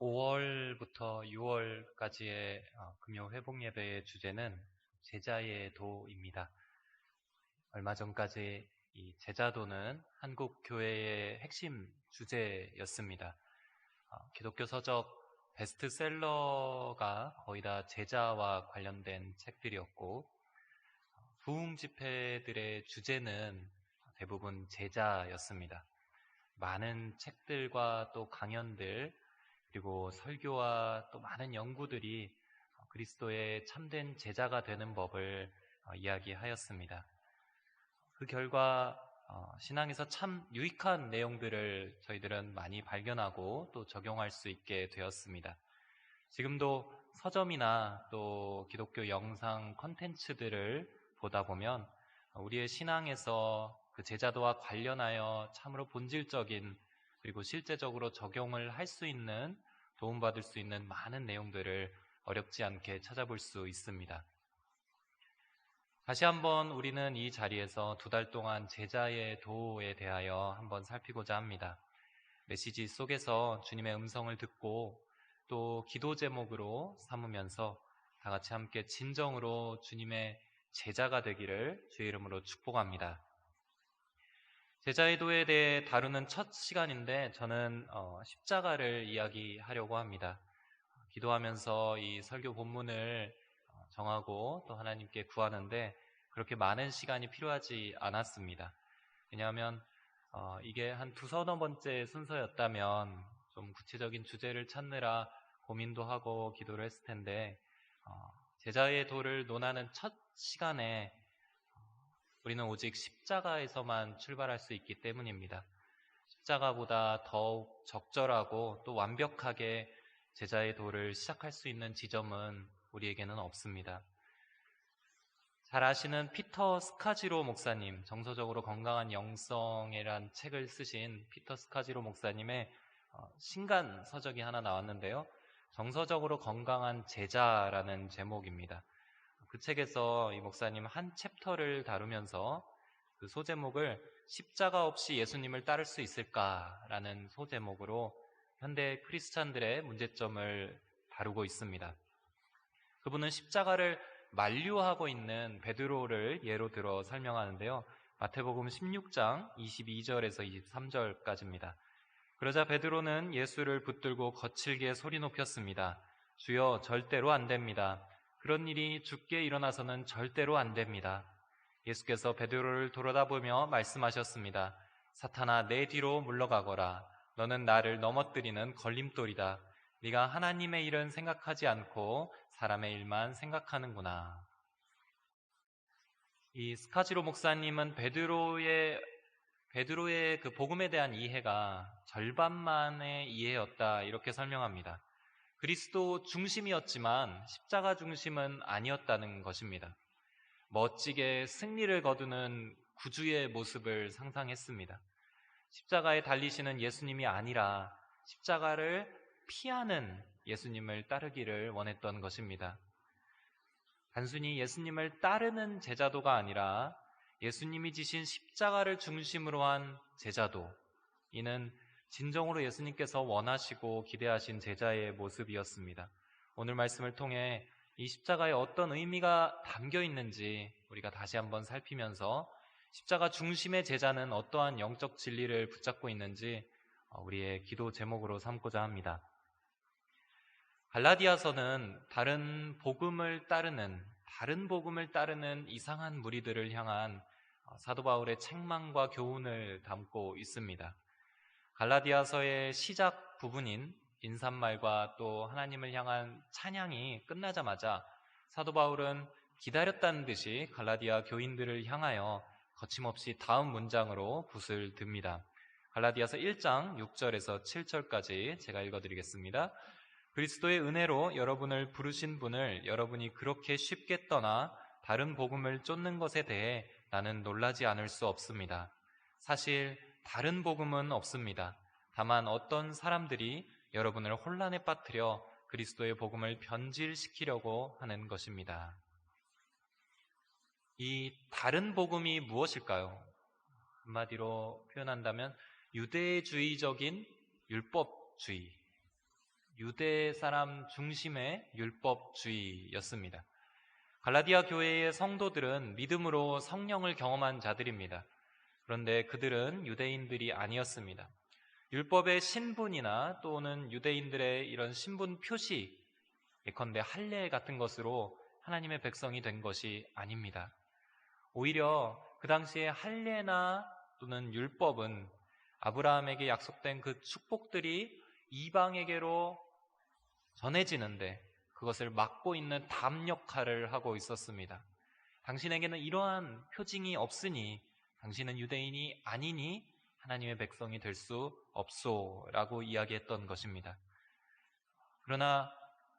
5월부터 6월까지의 금요 회복 예배의 주제는 제자의 도입니다. 얼마 전까지 이 제자도는 한국 교회의 핵심 주제였습니다. 기독교 서적 베스트셀러가 거의 다 제자와 관련된 책들이었고, 부흥 집회들의 주제는 대부분 제자였습니다. 많은 책들과 또 강연들, 그리고 설교와 또 많은 연구들이 그리스도의 참된 제자가 되는 법을 이야기하였습니다. 그 결과 신앙에서 참 유익한 내용들을 저희들은 많이 발견하고 또 적용할 수 있게 되었습니다. 지금도 서점이나 또 기독교 영상 콘텐츠들을 보다 보면 우리의 신앙에서 그 제자도와 관련하여 참으로 본질적인 그리고 실제적으로 적용을 할 수 있는, 도움받을 수 있는 많은 내용들을 어렵지 않게 찾아볼 수 있습니다. 다시 한번 우리는 이 자리에서 2달 동안 제자의 도에 대하여 한번 살피고자 합니다. 메시지 속에서 주님의 음성을 듣고 또 기도 제목으로 삼으면서 다 같이 함께 진정으로 주님의 제자가 되기를 주의 이름으로 축복합니다. 제자의 도에 대해 다루는 첫 시간인데 저는 십자가를 이야기하려고 합니다. 기도하면서 이 설교 본문을 정하고 또 하나님께 구하는데 그렇게 많은 시간이 필요하지 않았습니다. 왜냐하면 이게 한 2~3번째 순서였다면 좀 구체적인 주제를 찾느라 고민도 하고 기도를 했을 텐데 제자의 도를 논하는 첫 시간에 우리는 오직 십자가에서만 출발할 수 있기 때문입니다. 십자가보다 더욱 적절하고 또 완벽하게 제자의 도를 시작할 수 있는 지점은 우리에게는 없습니다. 잘 아시는 피터 스카지로 목사님, 정서적으로 건강한 영성이란 책을 쓰신 피터 스카지로 목사님의 신간 서적이 하나 나왔는데요. 정서적으로 건강한 제자라는 제목입니다. 그 책에서 이 목사님 한 챕터를 다루면서 그 소제목을 십자가 없이 예수님을 따를 수 있을까라는 소제목으로 현대 크리스찬들의 문제점을 다루고 있습니다. 그분은 십자가를 만류하고 있는 베드로를 예로 들어 설명하는데요. 마태복음 16장 22절에서 23절까지입니다. 그러자 베드로는 예수를 붙들고 거칠게 소리 높였습니다. 주여, 절대로 안 됩니다. 그런 일이 주께 일어나서는 절대로 안 됩니다. 예수께서 베드로를 돌아다보며 말씀하셨습니다. 사탄아, 내 뒤로 물러가거라. 너는 나를 넘어뜨리는 걸림돌이다. 네가 하나님의 일은 생각하지 않고 사람의 일만 생각하는구나. 이 스카지로 목사님은 베드로의 그 복음에 대한 이해가 절반만의 이해였다, 이렇게 설명합니다. 그리스도 중심이었지만 십자가 중심은 아니었다는 것입니다. 멋지게 승리를 거두는 구주의 모습을 상상했습니다. 십자가에 달리시는 예수님이 아니라 십자가를 피하는 예수님을 따르기를 원했던 것입니다. 단순히 예수님을 따르는 제자도가 아니라 예수님이 지신 십자가를 중심으로 한 제자도, 이는 진정으로 예수님께서 원하시고 기대하신 제자의 모습이었습니다. 오늘 말씀을 통해 이 십자가에 어떤 의미가 담겨 있는지 우리가 다시 한번 살피면서 십자가 중심의 제자는 어떠한 영적 진리를 붙잡고 있는지 우리의 기도 제목으로 삼고자 합니다. 갈라디아서는 다른 복음을 따르는 이상한 무리들을 향한 사도 바울의 책망과 교훈을 담고 있습니다. 갈라디아서의 시작 부분인 인사말과 또 하나님을 향한 찬양이 끝나자마자 사도 바울은 기다렸다는 듯이 갈라디아 교인들을 향하여 거침없이 다음 문장으로 붓을 듭니다. 갈라디아서 1장 6절에서 7절까지 제가 읽어드리겠습니다. 그리스도의 은혜로 여러분을 부르신 분을 여러분이 그렇게 쉽게 떠나 다른 복음을 쫓는 것에 대해 나는 놀라지 않을 수 없습니다. 사실 다른 복음은 없습니다. 다만 어떤 사람들이 여러분을 혼란에 빠뜨려 그리스도의 복음을 변질시키려고 하는 것입니다. 이 다른 복음이 무엇일까요? 한마디로 표현한다면 유대주의적인 율법주의, 유대 사람 중심의 율법주의였습니다. 갈라디아 교회의 성도들은 믿음으로 성령을 경험한 자들입니다. 그런데 그들은 유대인들이 아니었습니다. 율법의 신분이나 또는 유대인들의 이런 신분 표시, 예컨대 할례 같은 것으로 하나님의 백성이 된 것이 아닙니다. 오히려 그 당시에 할례나 또는 율법은 아브라함에게 약속된 그 축복들이 이방에게로 전해지는데 그것을 막고 있는 담 역할을 하고 있었습니다. 당신에게는 이러한 표징이 없으니 당신은 유대인이 아니니 하나님의 백성이 될 수 없소라고 이야기했던 것입니다. 그러나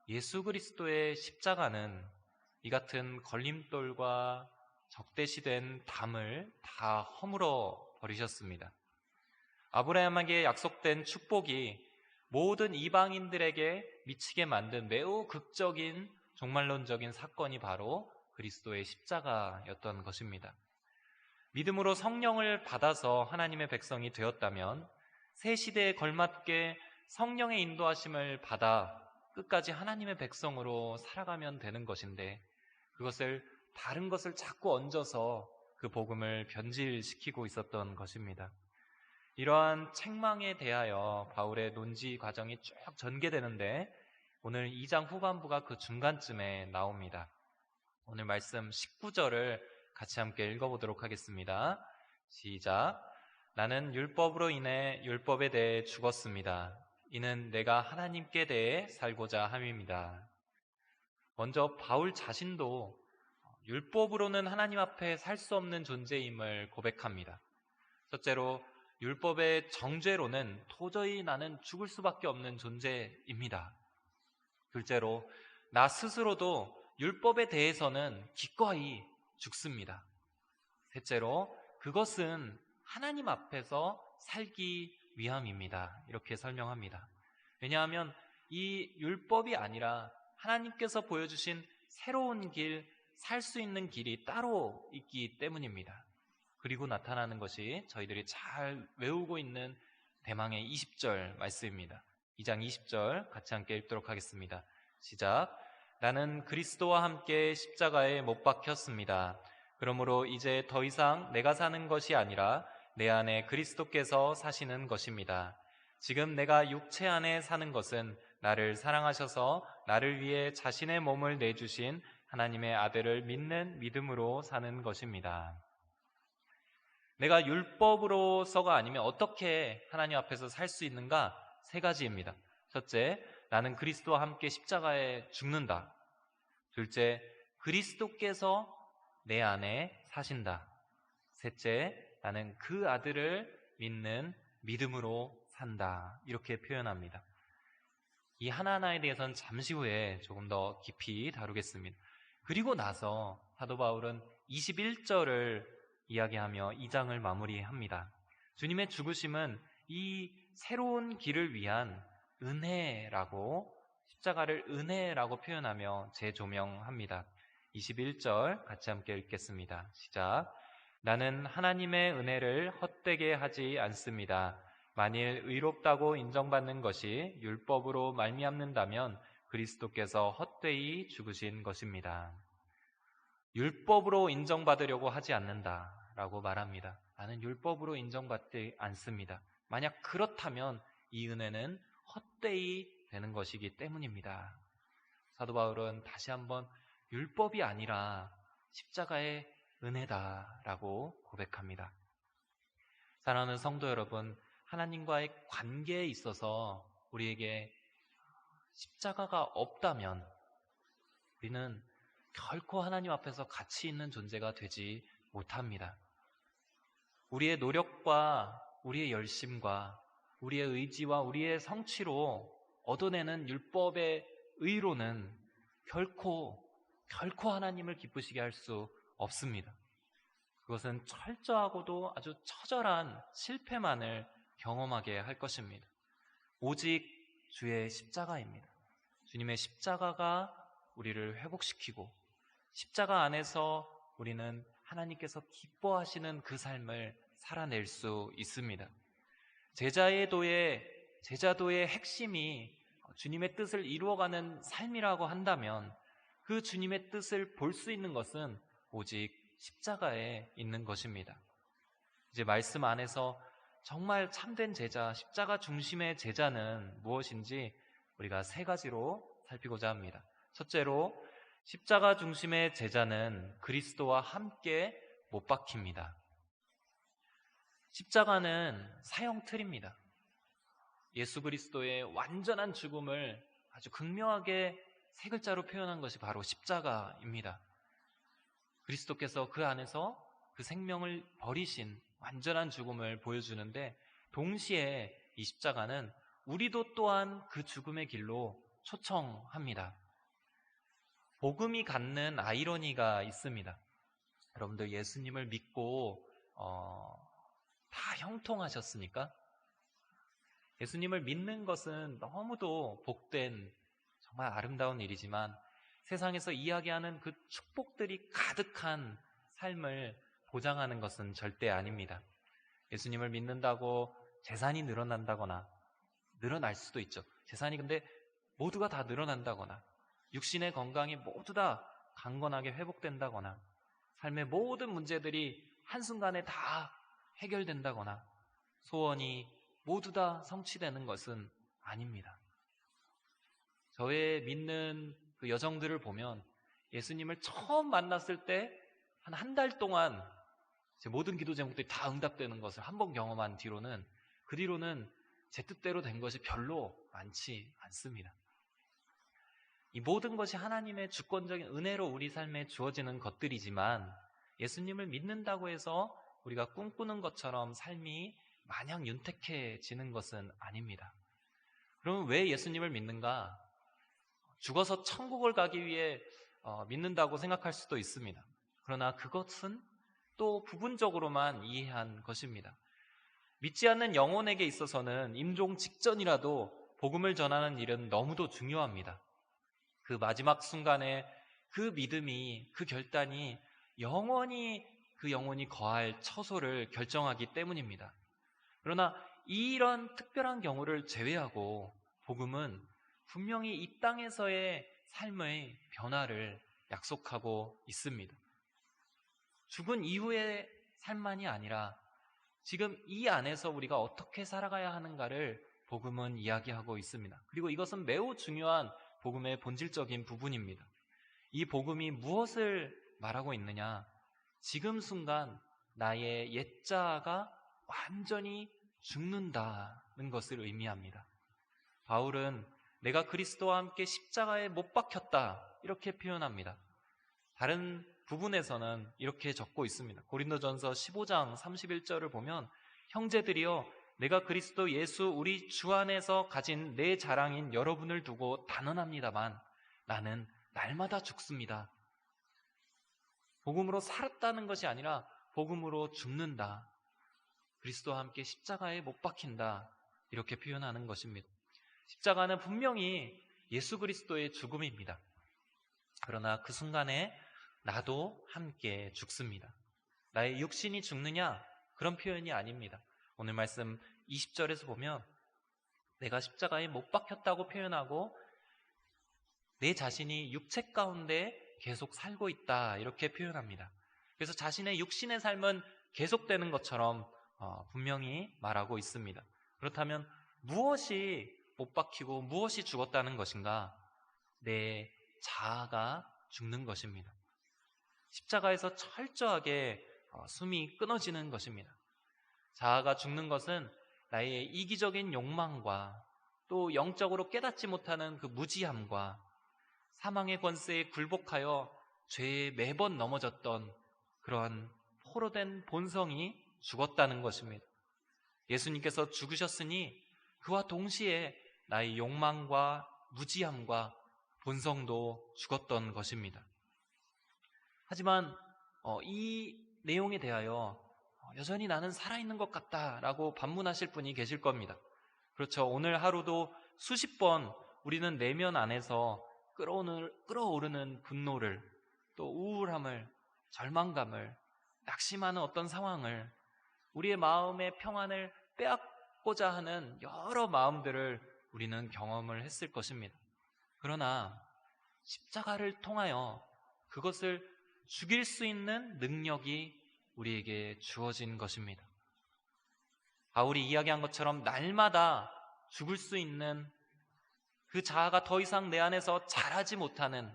예수 그리스도의 십자가는 이 같은 걸림돌과 적대시된 담을 다 허물어 버리셨습니다. 아브라함에게 약속된 축복이 모든 이방인들에게 미치게 만든 매우 극적인 종말론적인 사건이 바로 그리스도의 십자가였던 것입니다. 믿음으로 성령을 받아서 하나님의 백성이 되었다면 새 시대에 걸맞게 성령의 인도하심을 받아 끝까지 하나님의 백성으로 살아가면 되는 것인데 그것을 다른 것을 자꾸 얹어서 그 복음을 변질시키고 있었던 것입니다. 이러한 책망에 대하여 바울의 논지 과정이 쭉 전개되는데 오늘 2장 후반부가 그 중간쯤에 나옵니다. 오늘 말씀 19절을 같이 함께 읽어보도록 하겠습니다. 시작. 나는 율법으로 인해 율법에 대해 죽었습니다. 이는 내가 하나님께 대해 살고자 함입니다. 먼저 바울 자신도 율법으로는 하나님 앞에 살 수 없는 존재임을 고백합니다. 첫째로 율법의 정죄로는 도저히 나는 죽을 수밖에 없는 존재입니다. 둘째로 나 스스로도 율법에 대해서는 기꺼이 죽습니다. 셋째로 그것은 하나님 앞에서 살기 위함입니다. 이렇게 설명합니다. 왜냐하면 이 율법이 아니라 하나님께서 보여주신 새로운 길, 살 수 있는 길이 따로 있기 때문입니다. 그리고 나타나는 것이 저희들이 잘 외우고 있는 대망의 20절 말씀입니다. 2장 20절 같이 함께 읽도록 하겠습니다. 시작. 나는 그리스도와 함께 십자가에 못 박혔습니다. 그러므로 이제 더 이상 내가 사는 것이 아니라 내 안에 그리스도께서 사시는 것입니다. 지금 내가 육체 안에 사는 것은 나를 사랑하셔서 나를 위해 자신의 몸을 내주신 하나님의 아들을 믿는 믿음으로 사는 것입니다. 내가 율법으로서가 아니면 어떻게 하나님 앞에서 살 수 있는가? 세 가지입니다. 첫째, 나는 그리스도와 함께 십자가에 죽는다. 둘째, 그리스도께서 내 안에 사신다. 셋째, 나는 그 아들을 믿는 믿음으로 산다. 이렇게 표현합니다. 이 하나하나에 대해서는 잠시 후에 조금 더 깊이 다루겠습니다. 그리고 나서 사도 바울은 21절을 이야기하며 2장을 마무리합니다. 주님의 죽으심은 이 새로운 길을 위한 은혜라고, 십자가를 은혜라고 표현하며 재조명합니다. 21절 같이 함께 읽겠습니다. 시작. 나는 하나님의 은혜를 헛되게 하지 않습니다. 만일 의롭다고 인정받는 것이 율법으로 말미암는다면 그리스도께서 헛되이 죽으신 것입니다. 율법으로 인정받으려고 하지 않는다라고 말합니다. 나는 율법으로 인정받지 않습니다. 만약 그렇다면 이 은혜는 헛되이 되는 것이기 때문입니다. 사도 바울은 다시 한번 율법이 아니라 십자가의 은혜다라고 고백합니다. 사랑하는 성도 여러분, 하나님과의 관계에 있어서 우리에게 십자가가 없다면 우리는 결코 하나님 앞에서 가치 있는 존재가 되지 못합니다. 우리의 노력과 우리의 열심과 우리의 의지와 우리의 성취로 얻어내는 율법의 의로는 결코 하나님을 기쁘시게 할 수 없습니다. 그것은 철저하고도 아주 처절한 실패만을 경험하게 할 것입니다. 오직 주의 십자가입니다. 주님의 십자가가 우리를 회복시키고 십자가 안에서 우리는 하나님께서 기뻐하시는 그 삶을 살아낼 수 있습니다. 제자도의 핵심이 주님의 뜻을 이루어가는 삶이라고 한다면 그 주님의 뜻을 볼 수 있는 것은 오직 십자가에 있는 것입니다. 이제 말씀 안에서 정말 참된 제자, 십자가 중심의 제자는 무엇인지 우리가 세 가지로 살피고자 합니다. 첫째로, 십자가 중심의 제자는 그리스도와 함께 못 박힙니다. 십자가는 사형틀입니다. 예수 그리스도의 완전한 죽음을 아주 극명하게 세 글자로 표현한 것이 바로 십자가입니다. 그리스도께서 그 안에서 그 생명을 버리신 완전한 죽음을 보여주는데, 동시에 이 십자가는 우리도 또한 그 죽음의 길로 초청합니다. 복음이 갖는 아이러니가 있습니다. 여러분들 예수님을 믿고 다 형통하셨습니까? 예수님을 믿는 것은 너무도 복된 정말 아름다운 일이지만 세상에서 이야기하는 그 축복들이 가득한 삶을 보장하는 것은 절대 아닙니다. 예수님을 믿는다고 재산이 늘어난다거나, 늘어날 수도 있죠. 재산이 근데 모두가 다 늘어난다거나, 육신의 건강이 모두 다 강건하게 회복된다거나, 삶의 모든 문제들이 한순간에 다 해결된다거나, 소원이 모두 다 성취되는 것은 아닙니다. 저의 믿는 그 여정들을 보면 예수님을 처음 만났을 때 한 달 동안 제 모든 기도 제목들이 다 응답되는 것을 한번 경험한 뒤로는, 그 뒤로는 제 뜻대로 된 것이 별로 많지 않습니다. 이 모든 것이 하나님의 주권적인 은혜로 우리 삶에 주어지는 것들이지만 예수님을 믿는다고 해서 우리가 꿈꾸는 것처럼 삶이 마냥 윤택해지는 것은 아닙니다. 그러면 왜 예수님을 믿는가? 죽어서 천국을 가기 위해 믿는다고 생각할 수도 있습니다. 그러나 그것은 또 부분적으로만 이해한 것입니다. 믿지 않는 영혼에게 있어서는 임종 직전이라도 복음을 전하는 일은 너무도 중요합니다. 그 마지막 순간에 그 믿음이, 그 결단이 영원히 그 영혼이 거할 처소를 결정하기 때문입니다. 그러나 이런 특별한 경우를 제외하고 복음은 분명히 이 땅에서의 삶의 변화를 약속하고 있습니다. 죽은 이후의 삶만이 아니라 지금 이 안에서 우리가 어떻게 살아가야 하는가를 복음은 이야기하고 있습니다. 그리고 이것은 매우 중요한 복음의 본질적인 부분입니다. 이 복음이 무엇을 말하고 있느냐? 지금 순간 나의 옛자가 완전히 죽는다는 것을 의미합니다. 바울은 내가 그리스도와 함께 십자가에 못 박혔다 이렇게 표현합니다. 다른 부분에서는 이렇게 적고 있습니다. 고린도전서 15장 31절을 보면 형제들이여 내가 그리스도 예수 우리 주 안에서 가진 내 자랑인 여러분을 두고 단언합니다만 나는 날마다 죽습니다. 복음으로 살았다는 것이 아니라 복음으로 죽는다. 그리스도와 함께 십자가에 못 박힌다. 이렇게 표현하는 것입니다. 십자가는 분명히 예수 그리스도의 죽음입니다. 그러나 그 순간에 나도 함께 죽습니다. 나의 육신이 죽느냐? 그런 표현이 아닙니다. 오늘 말씀 20절에서 보면 내가 십자가에 못 박혔다고 표현하고 내 자신이 육체 가운데 계속 살고 있다 이렇게 표현합니다. 그래서 자신의 육신의 삶은 계속되는 것처럼 분명히 말하고 있습니다. 그렇다면 무엇이 못 박히고 무엇이 죽었다는 것인가? 내 자아가 죽는 것입니다. 십자가에서 철저하게 숨이 끊어지는 것입니다. 자아가 죽는 것은 나의 이기적인 욕망과 또 영적으로 깨닫지 못하는 그 무지함과 사망의 권세에 굴복하여 죄에 매번 넘어졌던 그러한 포로된 본성이 죽었다는 것입니다. 예수님께서 죽으셨으니 그와 동시에 나의 욕망과 무지함과 본성도 죽었던 것입니다. 하지만 이 내용에 대하여 여전히 나는 살아있는 것 같다라고 반문하실 분이 계실 겁니다. 그렇죠. 오늘 하루도 수십 번 우리는 내면 안에서 끓어오르는 분노를, 또 우울함을, 절망감을, 낙심하는 어떤 상황을, 우리의 마음의 평안을 빼앗고자 하는 여러 마음들을 우리는 경험을 했을 것입니다. 그러나 십자가를 통하여 그것을 죽일 수 있는 능력이 우리에게 주어진 것입니다. 바울이 이야기한 것처럼 날마다 죽을 수 있는 그 자아가 더 이상 내 안에서 자라지 못하는,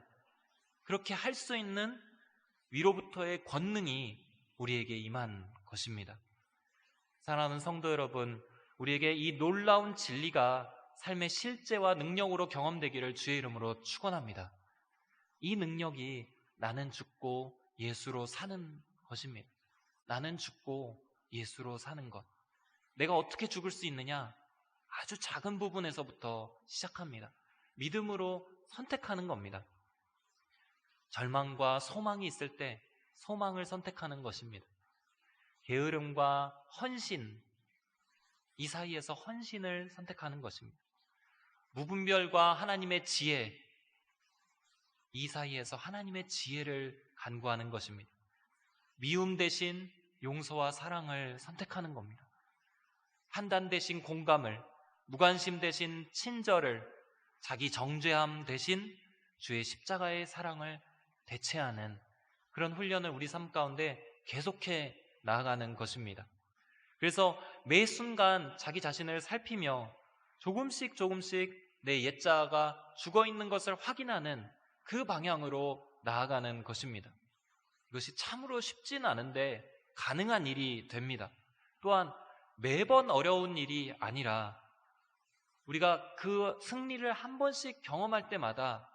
그렇게 할 수 있는 위로부터의 권능이 우리에게 임한 것입니다. 사랑하는 성도 여러분, 우리에게 이 놀라운 진리가 삶의 실제와 능력으로 경험되기를 주의 이름으로 축원합니다. 이 능력이 나는 죽고 예수로 사는 것입니다. 나는 죽고 예수로 사는 것. 내가 어떻게 죽을 수 있느냐? 아주 작은 부분에서부터 시작합니다. 믿음으로 선택하는 겁니다. 절망과 소망이 있을 때 소망을 선택하는 것입니다. 게으름과 헌신, 이 사이에서 헌신을 선택하는 것입니다. 무분별과 하나님의 지혜, 이 사이에서 하나님의 지혜를 간구하는 것입니다. 미움 대신 용서와 사랑을 선택하는 겁니다. 판단 대신 공감을, 무관심 대신 친절을, 자기 정죄함 대신 주의 십자가의 사랑을 대체하는 그런 훈련을 우리 삶 가운데 계속해 나아가는 것입니다. 그래서 매 순간 자기 자신을 살피며 조금씩 내 옛자아가 죽어있는 것을 확인하는 그 방향으로 나아가는 것입니다. 이것이 참으로 쉽진 않은데 가능한 일이 됩니다. 또한 매번 어려운 일이 아니라 우리가 그 승리를 한 번씩 경험할 때마다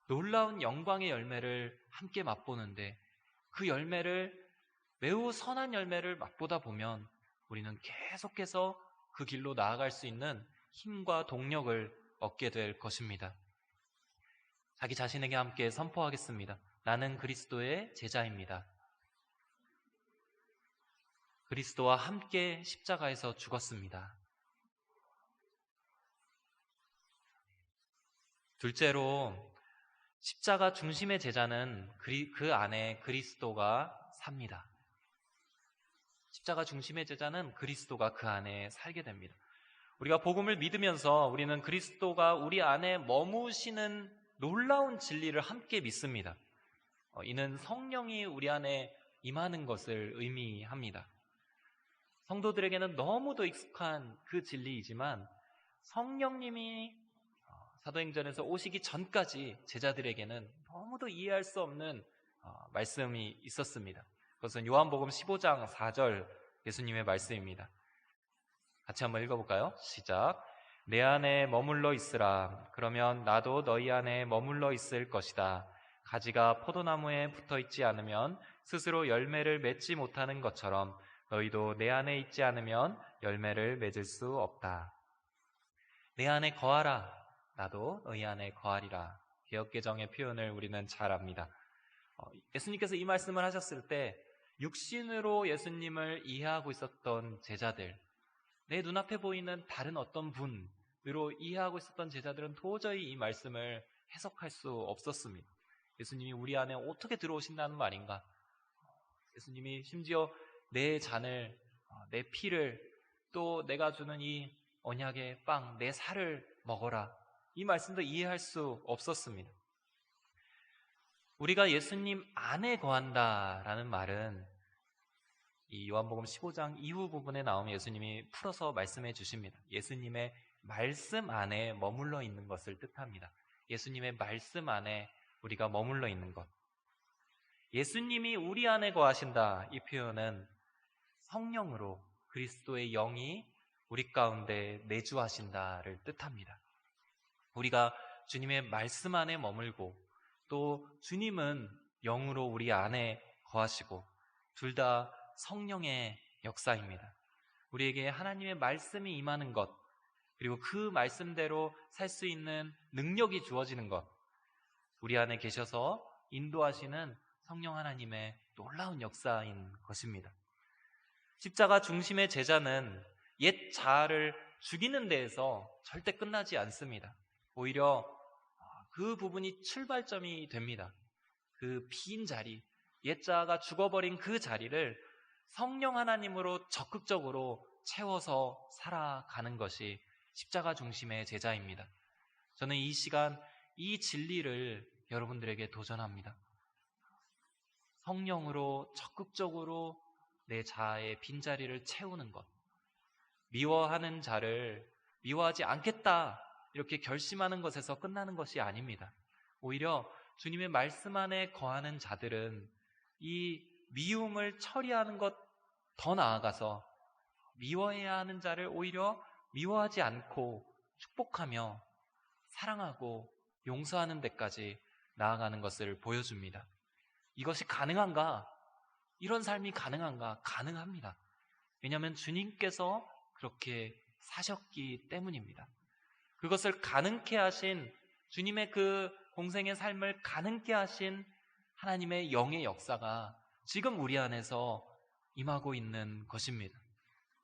놀라운 영광의 열매를 함께 맛보는데, 그 열매를, 매우 선한 열매를 맛보다 보면 우리는 계속해서 그 길로 나아갈 수 있는 힘과 동력을 얻게 될 것입니다. 자기 자신에게 함께 선포하겠습니다. 나는 그리스도의 제자입니다. 그리스도와 함께 십자가에서 죽었습니다. 둘째로, 십자가 중심의 제자는 그 안에 그리스도가 삽니다. 십자가 중심의 제자는 그리스도가 그 안에 살게 됩니다. 우리가 복음을 믿으면서 우리는 그리스도가 우리 안에 머무시는 놀라운 진리를 함께 믿습니다. 이는 성령이 우리 안에 임하는 것을 의미합니다. 성도들에게는 너무도 익숙한 그 진리이지만 성령님이 사도행전에서 오시기 전까지 제자들에게는 너무도 이해할 수 없는 말씀이 있었습니다. 그것은 요한복음 15장 4절 예수님의 말씀입니다. 같이 한번 읽어볼까요? 시작. 내 안에 머물러 있으라. 그러면 나도 너희 안에 머물러 있을 것이다. 가지가 포도나무에 붙어 있지 않으면 스스로 열매를 맺지 못하는 것처럼 너희도 내 안에 있지 않으면 열매를 맺을 수 없다. 내 안에 거하라. 나도 너희 안에 거하리라. 개역개정의 표현을 우리는 잘 압니다. 예수님께서 이 말씀을 하셨을 때 육신으로 예수님을 이해하고 있었던 제자들, 내 눈앞에 보이는 다른 어떤 분으로 이해하고 있었던 제자들은 도저히 이 말씀을 해석할 수 없었습니다. 예수님이 우리 안에 어떻게 들어오신다는 말인가? 예수님이 심지어 내 잔을, 내 피를, 또 내가 주는 이 언약의 빵, 내 살을 먹어라. 이 말씀도 이해할 수 없었습니다. 우리가 예수님 안에 거한다라는 말은 이 요한복음 15장 이후 부분에 나오면 예수님이 풀어서 말씀해 주십니다. 예수님의 말씀 안에 머물러 있는 것을 뜻합니다. 예수님의 말씀 안에 우리가 머물러 있는 것. 예수님이 우리 안에 거하신다. 이 표현은 성령으로 그리스도의 영이 우리 가운데 내주하신다를 뜻합니다. 우리가 주님의 말씀 안에 머물고 또 주님은 영으로 우리 안에 거하시고 둘 다 성령의 역사입니다. 우리에게 하나님의 말씀이 임하는 것, 그리고 그 말씀대로 살 수 있는 능력이 주어지는 것, 우리 안에 계셔서 인도하시는 성령 하나님의 놀라운 역사인 것입니다. 십자가 중심의 제자는 옛 자아를 죽이는 데에서 절대 끝나지 않습니다. 오히려 그 부분이 출발점이 됩니다. 그 빈 자리, 옛 자아가 죽어버린 그 자리를 성령 하나님으로 적극적으로 채워서 살아가는 것이 십자가 중심의 제자입니다. 저는 이 시간 이 진리를 여러분들에게 도전합니다. 성령으로 적극적으로 내 자아의 빈자리를 채우는 것, 미워하는 자를 미워하지 않겠다 이렇게 결심하는 것에서 끝나는 것이 아닙니다. 오히려 주님의 말씀 안에 거하는 자들은 이 미움을 처리하는 것 더 나아가서 미워해야 하는 자를 오히려 미워하지 않고 축복하며 사랑하고 용서하는 데까지 나아가는 것을 보여줍니다. 이것이 가능한가? 이런 삶이 가능한가? 가능합니다. 왜냐하면 주님께서 그렇게 사셨기 때문입니다. 그것을 가능케 하신 주님의 그 공생의 삶을 가능케 하신 하나님의 영의 역사가 지금 우리 안에서 임하고 있는 것입니다.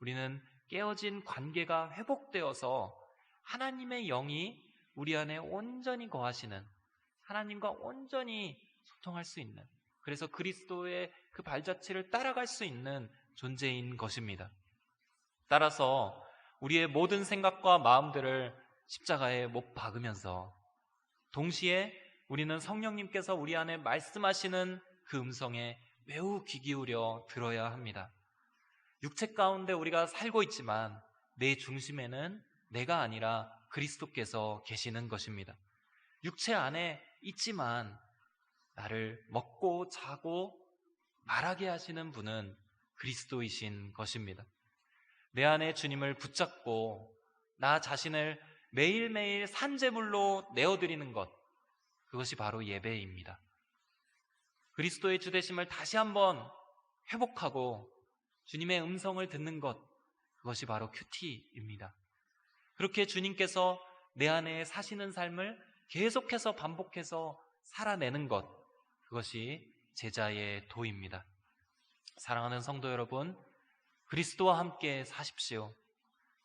우리는 깨어진 관계가 회복되어서 하나님의 영이 우리 안에 온전히 거하시는, 하나님과 온전히 소통할 수 있는, 그래서 그리스도의 그 발자취를 따라갈 수 있는 존재인 것입니다. 따라서 우리의 모든 생각과 마음들을 십자가에 못 박으면서 동시에 우리는 성령님께서 우리 안에 말씀하시는 그 음성에 매우 귀 기울여 들어야 합니다. 육체 가운데 우리가 살고 있지만 내 중심에는 내가 아니라 그리스도께서 계시는 것입니다. 육체 안에 있지만 나를 먹고 자고 말하게 하시는 분은 그리스도이신 것입니다. 내 안에 주님을 붙잡고 나 자신을 매일매일 산제물로 내어드리는 것, 그것이 바로 예배입니다. 그리스도의 주되심을 다시 한번 회복하고 주님의 음성을 듣는 것, 그것이 바로 큐티입니다. 그렇게 주님께서 내 안에 사시는 삶을 계속해서 반복해서 살아내는 것, 그것이 제자의 도입니다. 사랑하는 성도 여러분, 그리스도와 함께 사십시오.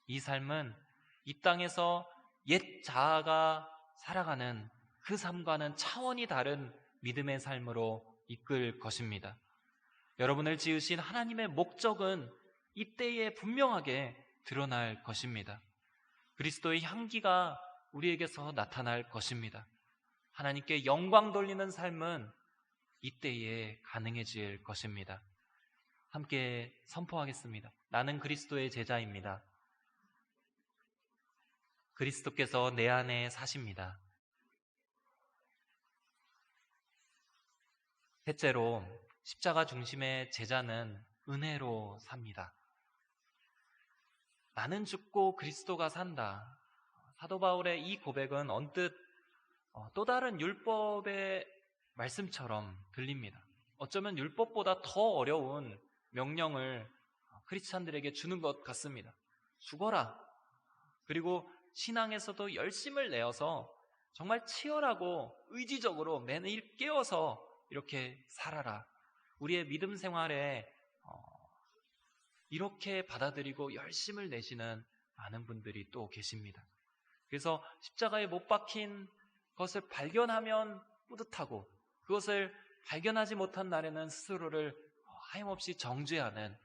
이 삶은 이 땅에서 옛 자아가 살아가는 그 삶과는 차원이 다른 믿음의 삶으로 이끌 것입니다. 여러분을 지으신 하나님의 목적은 이때에 분명하게 드러날 것입니다. 그리스도의 향기가 우리에게서 나타날 것입니다. 하나님께 영광 돌리는 삶은 이때에 가능해질 것입니다. 함께 선포하겠습니다. 나는 그리스도의 제자입니다. 그리스도께서 내 안에 사십니다. 셋째로, 십자가 중심의 제자는 은혜로 삽니다. 나는 죽고 그리스도가 산다. 사도 바울의 이 고백은 언뜻 또 다른 율법의 말씀처럼 들립니다. 어쩌면 율법보다 더 어려운 명령을 크리스찬들에게 주는 것 같습니다. 죽어라. 그리고 신앙에서도 열심을 내어서 정말 치열하고 의지적으로 매일 깨어서 이렇게 살아라. 우리의 믿음 생활에 이렇게 받아들이고 열심을 내시는 많은 분들이 또 계십니다. 그래서 십자가에 못 박힌 것을 발견하면 뿌듯하고 그것을 발견하지 못한 날에는 스스로를 하염없이 정죄하는,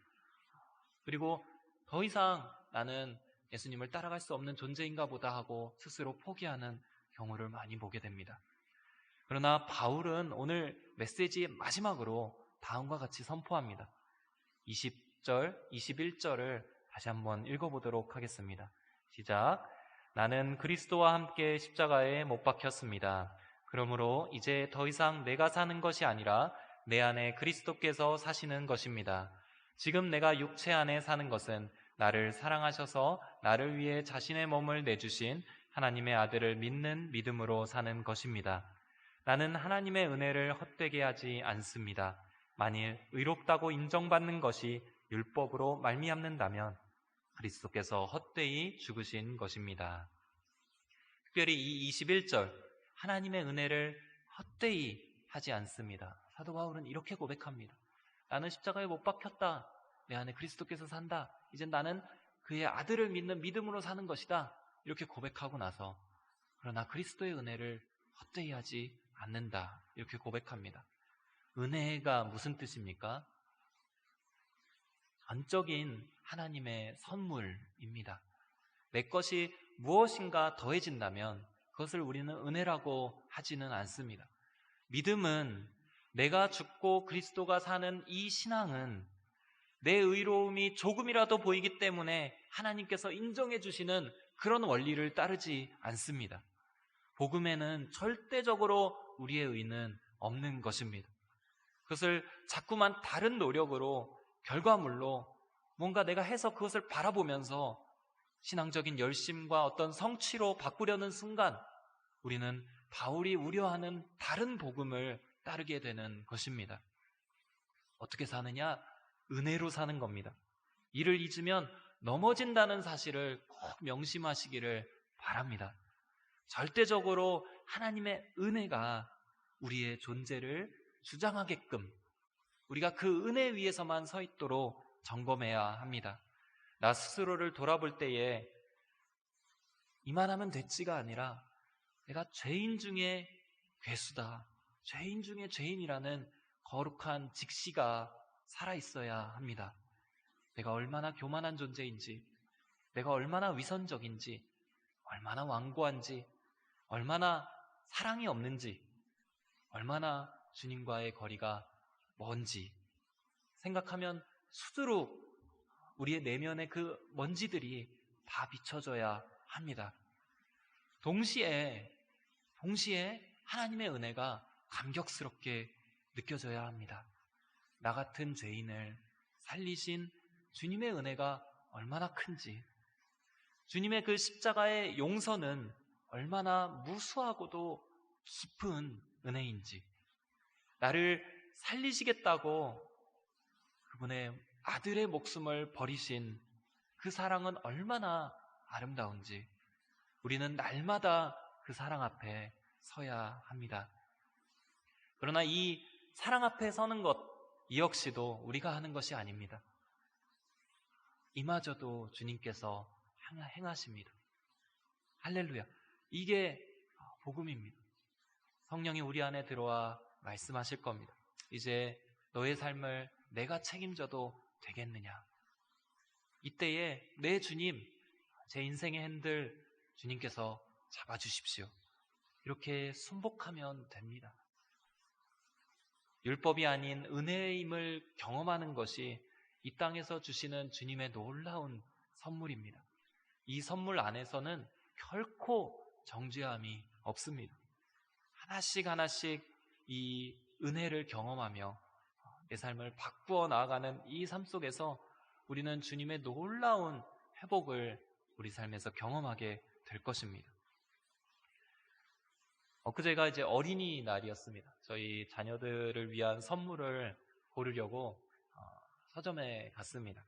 그리고 더 이상 나는 예수님을 따라갈 수 없는 존재인가 보다 하고 스스로 포기하는 경우를 많이 보게 됩니다. 그러나 바울은 오늘 메시지의 마지막으로 다음과 같이 선포합니다. 20절, 21절을 다시 한번 읽어보도록 하겠습니다. 시작. 나는 그리스도와 함께 십자가에 못 박혔습니다. 그러므로 이제 더 이상 내가 사는 것이 아니라 내 안에 그리스도께서 사시는 것입니다. 지금 내가 육체 안에 사는 것은 나를 사랑하셔서 나를 위해 자신의 몸을 내주신 하나님의 아들을 믿는 믿음으로 사는 것입니다. 나는 하나님의 은혜를 헛되게 하지 않습니다. 만일 의롭다고 인정받는 것이 율법으로 말미암는다면 그리스도께서 헛되이 죽으신 것입니다. 특별히 이 21절, 하나님의 은혜를 헛되이 하지 않습니다. 사도 바울은 이렇게 고백합니다. 나는 십자가에 못 박혔다. 내 안에 그리스도께서 산다. 이제 나는 그의 아들을 믿는 믿음으로 사는 것이다. 이렇게 고백하고 나서 그러나 그리스도의 은혜를 헛되이 하지 않는다. 이렇게 고백합니다. 은혜가 무슨 뜻입니까? 전적인 하나님의 선물입니다. 내 것이 무엇인가 더해진다면 그것을 우리는 은혜라고 하지는 않습니다. 믿음은, 내가 죽고 그리스도가 사는 이 신앙은 내 의로움이 조금이라도 보이기 때문에 하나님께서 인정해 주시는 그런 원리를 따르지 않습니다. 복음에는 절대적으로 우리의 의는 없는 것입니다. 그것을 자꾸만 다른 노력으로, 결과물로 뭔가 내가 해서 그것을 바라보면서 신앙적인 열심과 어떤 성취로 바꾸려는 순간 우리는 바울이 우려하는 다른 복음을 따르게 되는 것입니다. 어떻게 사느냐? 은혜로 사는 겁니다. 이를 잊으면 넘어진다는 사실을 꼭 명심하시기를 바랍니다. 절대적으로 하나님의 은혜가 우리의 존재를 주장하게끔 우리가 그 은혜 위에서만 서 있도록 점검해야 합니다. 나 스스로를 돌아볼 때에 이만하면 됐지가 아니라 내가 죄인 중에 괴수다, 죄인 중에 죄인이라는 거룩한 직시가 살아있어야 합니다. 내가 얼마나 교만한 존재인지, 내가 얼마나 위선적인지, 얼마나 완고한지, 얼마나 사랑이 없는지, 얼마나 주님과의 거리가 먼지 생각하면 수두룩 우리의 내면의 그 먼지들이 다 비춰져야 합니다. 동시에 하나님의 은혜가 감격스럽게 느껴져야 합니다. 나 같은 죄인을 살리신 주님의 은혜가 얼마나 큰지, 주님의 그 십자가의 용서는 얼마나 무수하고도 깊은 은혜인지, 나를 살리시겠다고 그분의 아들의 목숨을 버리신 그 사랑은 얼마나 아름다운지 우리는 날마다 그 사랑 앞에 서야 합니다. 그러나 이 사랑 앞에 서는 것, 이 역시도 우리가 하는 것이 아닙니다. 이마저도 주님께서 행하십니다. 할렐루야. 이게 복음입니다. 성령이 우리 안에 들어와 말씀하실 겁니다. 이제 너의 삶을 내가 책임져도 되겠느냐? 이때에 내 주님, 제 인생의 핸들 주님께서 잡아주십시오. 이렇게 순복하면 됩니다. 율법이 아닌 은혜임을 경험하는 것이 이 땅에서 주시는 주님의 놀라운 선물입니다. 이 선물 안에서는 결코 정죄함이 없습니다. 하나씩 하나씩 이 은혜를 경험하며 내 삶을 바꾸어 나아가는 이 삶 속에서 우리는 주님의 놀라운 회복을 우리 삶에서 경험하게 될 것입니다. 엊그제가 이제 어린이날이었습니다. 저희 자녀들을 위한 선물을 고르려고 서점에 갔습니다.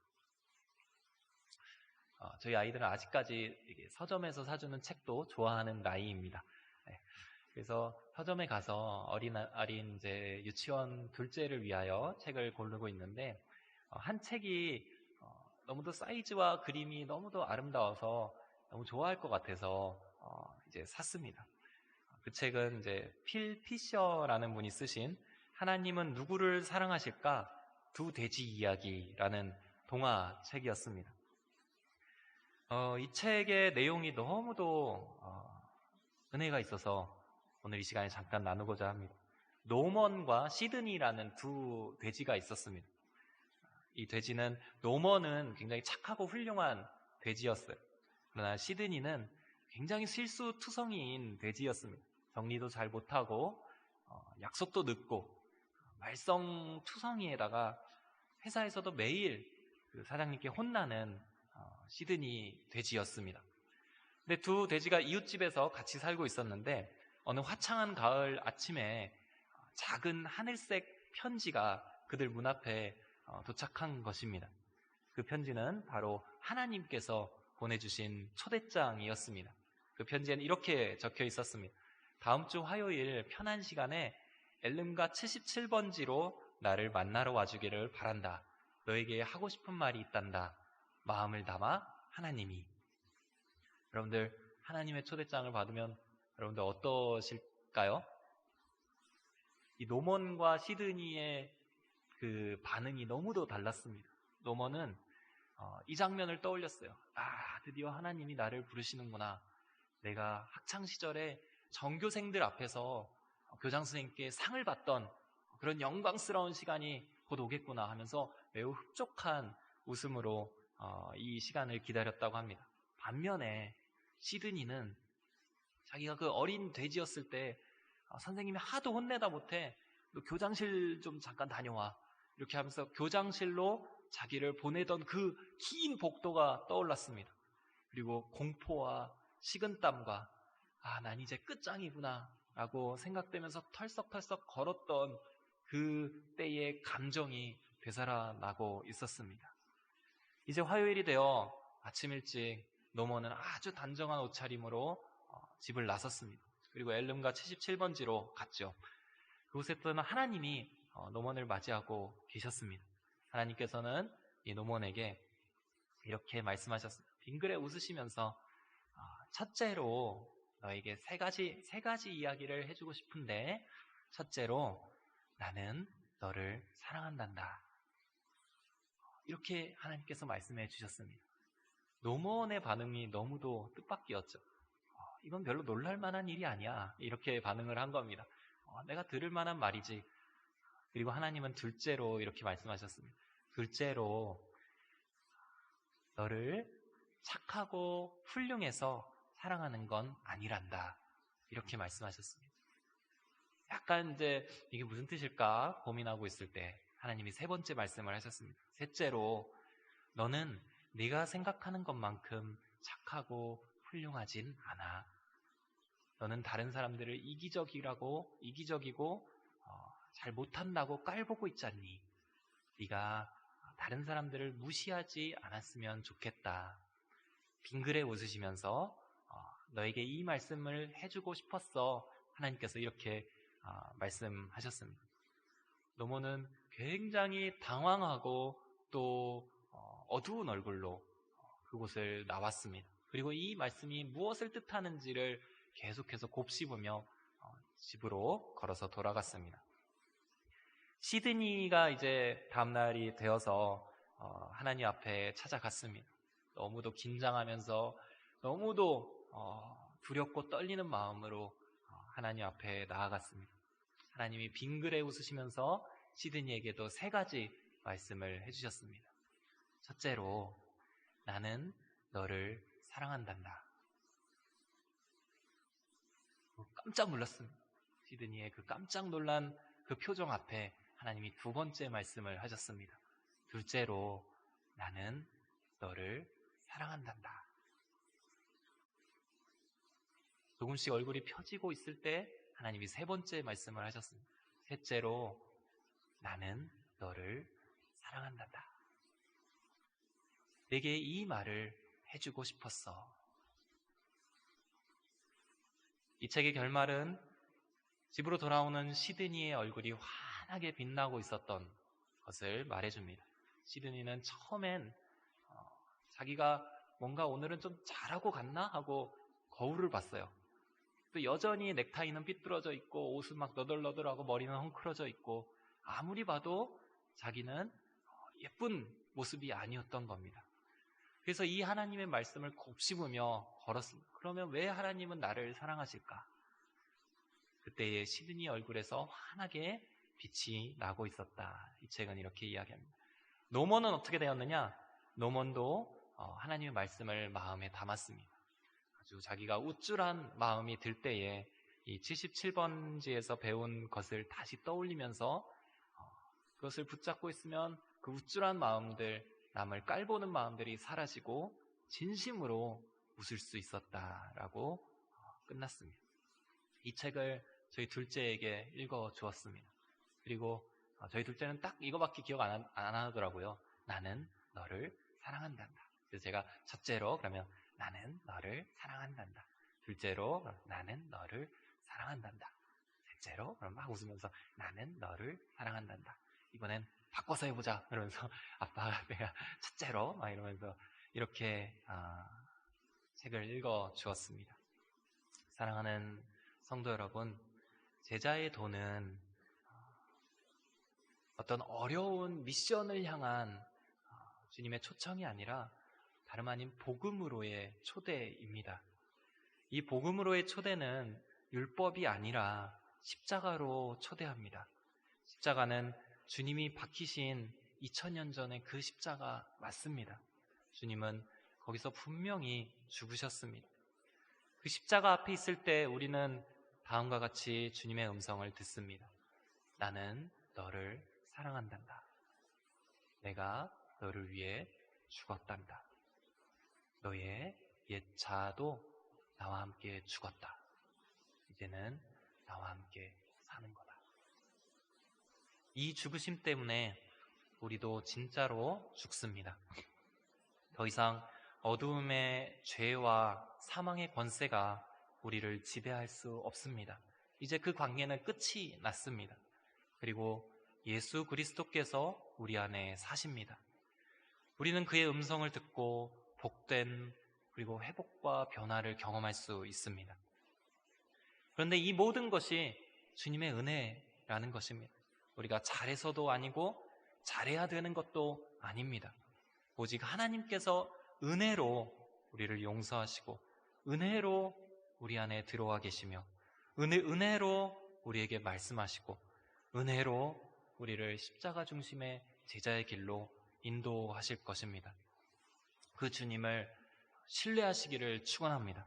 저희 아이들은 아직까지 이게 서점에서 사주는 책도 좋아하는 나이입니다. 네. 그래서 서점에 가서 어린 이제 유치원 둘째를 위하여 책을 고르고 있는데 한 책이 너무도 사이즈와 그림이 너무도 아름다워서 너무 좋아할 것 같아서 이제 샀습니다. 그 책은 이제 필 피셔라는 분이 쓰신 하나님은 누구를 사랑하실까? 두 돼지 이야기라는 동화책이었습니다. 이 책의 내용이 너무도 은혜가 있어서 오늘 이 시간에 잠깐 나누고자 합니다. 노먼과 시드니라는 두 돼지가 있었습니다. 이 돼지는, 노먼은 굉장히 착하고 훌륭한 돼지였어요. 그러나 시드니는 굉장히 실수투성이인 돼지였습니다. 정리도 잘 못하고 약속도 늦고 말썽투성이에다가 회사에서도 매일 그 사장님께 혼나는 시드니 돼지였습니다. 근데 두 돼지가 이웃집에서 같이 살고 있었는데 어느 화창한 가을 아침에 작은 하늘색 편지가 그들 문 앞에 도착한 것입니다. 그 편지는 바로 하나님께서 보내주신 초대장이었습니다. 그 편지에는 이렇게 적혀 있었습니다. 다음 주 화요일 편한 시간에 엘름가 77번지로 나를 만나러 와주기를 바란다. 너에게 하고 싶은 말이 있단다. 마음을 담아 하나님이. 여러분들, 하나님의 초대장을 받으면 여러분들 어떠실까요? 이 노먼과 시드니의 그 반응이 너무도 달랐습니다. 노먼은 이 장면을 떠올렸어요. 드디어 하나님이 나를 부르시는구나. 내가 학창시절에 전교생들 앞에서 교장 선생님께 상을 받던 그런 영광스러운 시간이 곧 오겠구나 하면서 매우 흡족한 웃음으로 이 시간을 기다렸다고 합니다. 반면에 시드니는 자기가 그 어린 돼지였을 때 선생님이 하도 혼내다 못해 너 교장실 좀 잠깐 다녀와 이렇게 하면서 교장실로 자기를 보내던 그 긴 복도가 떠올랐습니다. 그리고 공포와 식은땀과 난 이제 끝장이구나 라고 생각되면서 털썩털썩 걸었던 그 때의 감정이 되살아나고 있었습니다. 이제 화요일이 되어 아침 일찍 노먼은 아주 단정한 옷차림으로 집을 나섰습니다. 그리고 엘름가 77번지로 갔죠. 그곳에 또 하나님이 노먼을 맞이하고 계셨습니다. 하나님께서는 이 노먼에게 이렇게 말씀하셨습니다. 빙그레 웃으시면서 첫째로 너에게 세 가지 이야기를 해주고 싶은데, 첫째로 나는 너를 사랑한단다. 이렇게 하나님께서 말씀해 주셨습니다. 노먼의 반응이 너무도 뜻밖이었죠. 이건 별로 놀랄 만한 일이 아니야. 이렇게 반응을 한 겁니다. 내가 들을 만한 말이지. 그리고 하나님은 둘째로 이렇게 말씀하셨습니다. 둘째로 너를 착하고 훌륭해서 사랑하는 건 아니란다. 이렇게 말씀하셨습니다. 약간 이제 이게 무슨 뜻일까 고민하고 있을 때 하나님이 세 번째 말씀을 하셨습니다. 셋째로 너는 네가 생각하는 것만큼 착하고 훌륭하진 않아. 너는 다른 사람들을 이기적이고 잘 못한다고 깔보고 있잖니. 네가 다른 사람들을 무시하지 않았으면 좋겠다. 빙그레 웃으시면서 너에게 이 말씀을 해주고 싶었어. 하나님께서 이렇게 말씀하셨습니다. 노먼은 굉장히 당황하고 또 어두운 얼굴로 그곳을 나왔습니다. 그리고 이 말씀이 무엇을 뜻하는지를 계속해서 곱씹으며 집으로 걸어서 돌아갔습니다. 시드니가 이제 다음날이 되어서 하나님 앞에 찾아갔습니다. 너무도 긴장하면서 너무도 두렵고 떨리는 마음으로 하나님 앞에 나아갔습니다. 하나님이 빙그레 웃으시면서 시드니에게도 세 가지 말씀을 해주셨습니다. 첫째로 나는 너를 사랑한단다. 깜짝 놀랐습니다. 시드니의 그 깜짝 놀란 그 표정 앞에 하나님이 두 번째 말씀을 하셨습니다. 둘째로 나는 너를 사랑한단다. 조금씩 얼굴이 펴지고 있을 때 하나님이 세 번째 말씀을 하셨습니다. 셋째로 나는 너를 사랑한단다. 내게 이 말을 해주고 싶었어. 이 책의 결말은 집으로 돌아오는 시드니의 얼굴이 환하게 빛나고 있었던 것을 말해줍니다. 시드니는 처음엔 자기가 뭔가 오늘은 좀 잘하고 갔나 하고 거울을 봤어요. 또 여전히 넥타이는 삐뚤어져 있고 옷은 막 너덜너덜하고 머리는 헝클어져 있고 아무리 봐도 자기는 예쁜 모습이 아니었던 겁니다. 그래서 이 하나님의 말씀을 곱씹으며 걸었습니다. 그러면 왜 하나님은 나를 사랑하실까? 그때의 시드니 얼굴에서 환하게 빛이 나고 있었다. 이 책은 이렇게 이야기합니다. 노먼은 어떻게 되었느냐? 노먼도 하나님의 말씀을 마음에 담았습니다. 아주 자기가 우쭐한 마음이 들 때에 이 77번지에서 배운 것을 다시 떠올리면서 그것을 붙잡고 있으면 그 우쭐한 마음들, 남을 깔보는 마음들이 사라지고 진심으로 웃을 수 있었다라고 끝났습니다. 이 책을 저희 둘째에게 읽어주었습니다. 그리고 저희 둘째는 딱 이거밖에 기억 안 하더라고요. 나는 너를 사랑한단다. 그래서 제가 첫째로 그러면 나는 너를 사랑한단다. 둘째로 나는 너를 사랑한단다. 셋째로 그럼 막 웃으면서 나는 너를 사랑한단다. 이번엔 바꿔서 해보자. 그러면서 아빠가 내가 첫째로 막 이러면서 이렇게 책을 읽어주었습니다. 사랑하는 성도 여러분, 제자의 도는 어떤 어려운 미션을 향한 주님의 초청이 아니라 다름 아닌 복음으로의 초대입니다. 이 복음으로의 초대는 율법이 아니라 십자가로 초대합니다. 십자가는 주님이 박히신 2000년 전의 그 십자가 맞습니다. 주님은 거기서 분명히 죽으셨습니다. 그 십자가 앞에 있을 때 우리는 다음과 같이 주님의 음성을 듣습니다. 나는 너를 사랑한단다. 내가 너를 위해 죽었단다. 너의 옛 자아도 나와 함께 죽었다. 이제는 나와 함께 사는 거다. 이 죽으심 때문에 우리도 진짜로 죽습니다. 더 이상 어두움의 죄와 사망의 권세가 우리를 지배할 수 없습니다. 이제 그 관계는 끝이 났습니다. 그리고 예수 그리스도께서 우리 안에 사십니다. 우리는 그의 음성을 듣고 복된 그리고 회복과 변화를 경험할 수 있습니다. 그런데 이 모든 것이 주님의 은혜라는 것입니다. 우리가 잘해서도 아니고 잘해야 되는 것도 아닙니다. 오직 하나님께서 은혜로 우리를 용서하시고 은혜로 우리 안에 들어와 계시며 은혜로 우리에게 말씀하시고 은혜로 우리를 십자가 중심의 제자의 길로 인도하실 것입니다. 그 주님을 신뢰하시기를 축원합니다.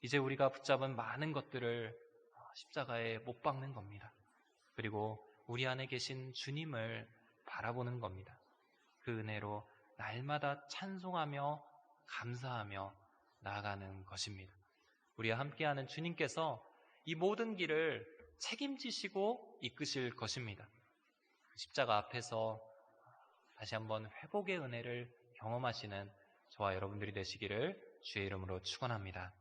이제 우리가 붙잡은 많은 것들을 십자가에 못 박는 겁니다. 그리고 우리 안에 계신 주님을 바라보는 겁니다. 그 은혜로 날마다 찬송하며 감사하며 나아가는 것입니다. 우리와 함께하는 주님께서 이 모든 길을 책임지시고 이끄실 것입니다. 십자가 앞에서 다시 한번 회복의 은혜를 경험하시는 저와 여러분들이 되시기를 주의 이름으로 축원합니다.